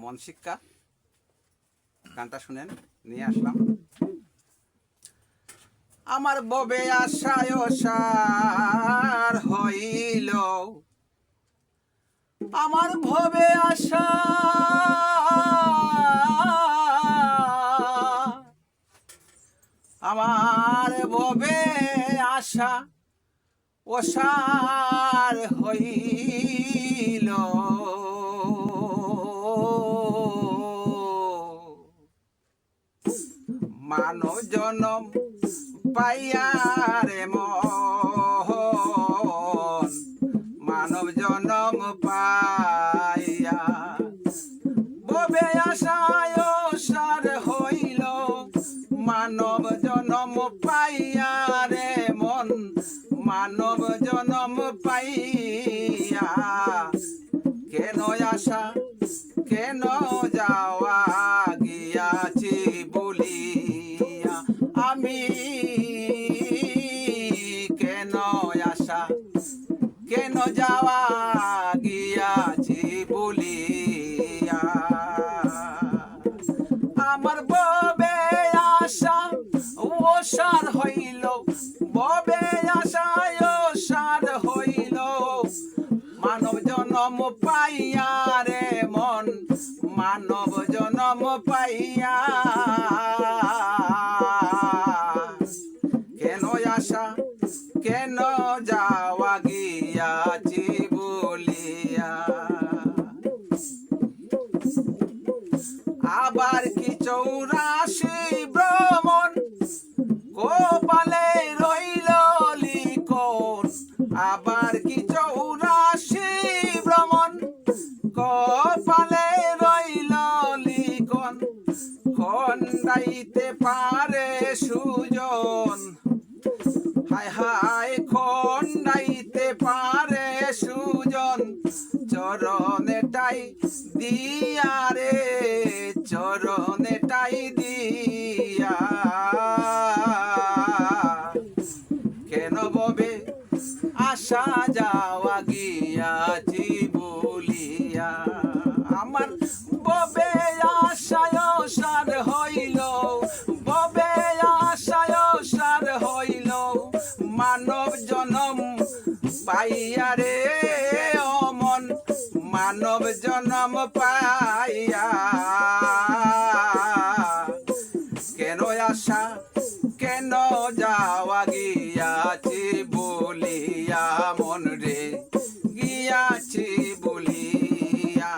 মন শিক্ষা গানটা শুনেন, নিয়ে আসলাম। আমার ববে আশায় সার হইল, আমার ভবে আশা আমার ববে আশা ওসার হইল। মানব জনম পাইয়ারে মন, মানব জনম পাইয়া ববে আশায় সার হইল। মানব জনম পাইয়া রে মন, মানব জনম পাইয়া কেন আশা কেন যাওয়া গিয়াছি বলিয়া, আমি কেন আশা কেন যাওয়া গিয়াছি বলিয়া। আমার ববে আশা ওসার হইল, ববে আশায় ওসার হইল। মানব জনম পাইয়া রে মন, মানব জনম পাইয়া কেন আশা কেন যাওয়া গিয়াছি বলিয়া। আবার কি 84 ভ্রমণ কপালে রইল লিখন, আবার কি 84 ভ্রমণ কপালে রইল লিখন। খন্ডাইতে পারে সুজন, হায় হায় খন্ডাইতে পারে সুজন। চরণেটাই দিয়া রে চরণেটাই দিয়া, কেন ববে আশা যাওয়া গিয়াছি বলিয়া। আমার ববে আশায় সার হইল, ববে আশায় সার হইল। মানব জনম পাইয়া রে অমন, মানব জনম পাইয়া কেন আশা কেন যাওয়া গিয়াছি বলিয়া, মন রে গিয়াছি বলিয়া।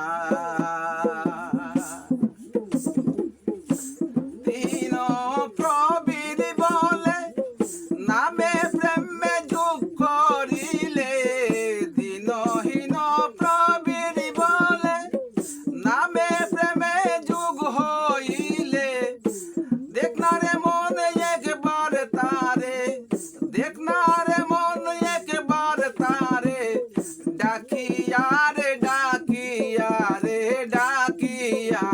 দিন প্রবীর বলে নামে প্রেমে যোগ করিলে, দিনহীন প্রবীর বলে নামে প্রেমে যোগ হইলে। দেখ না রে মন একবার তারে, দেখ না রে মন একবার তারে, ডাকিয়া রে ডাকিয়া রে ডাকিয়া।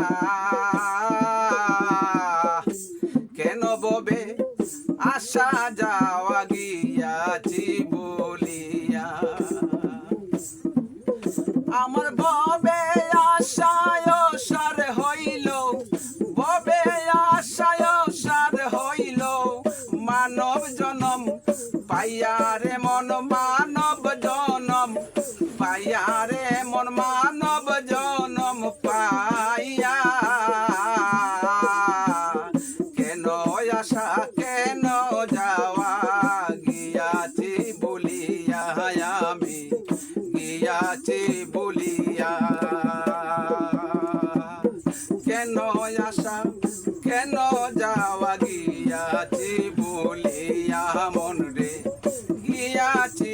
কেন ববে আশা যাওয়া গিয়াছি বলিয়া। আমার ববে আশায় সার হইল, ববে আশায় সার হইল। মানব জনম পাইয়া রে মন, মানব জনম পাইয়া রে মন, মানব জনম পাইয়া কেন আশা কেন যাওয়া গিয়াছি বলিয়া, আমি গিয়াছি বলিয়া। কেন আশা কেন যাওয়া গিয়াছি বলিয়া, মন রে গিয়াছি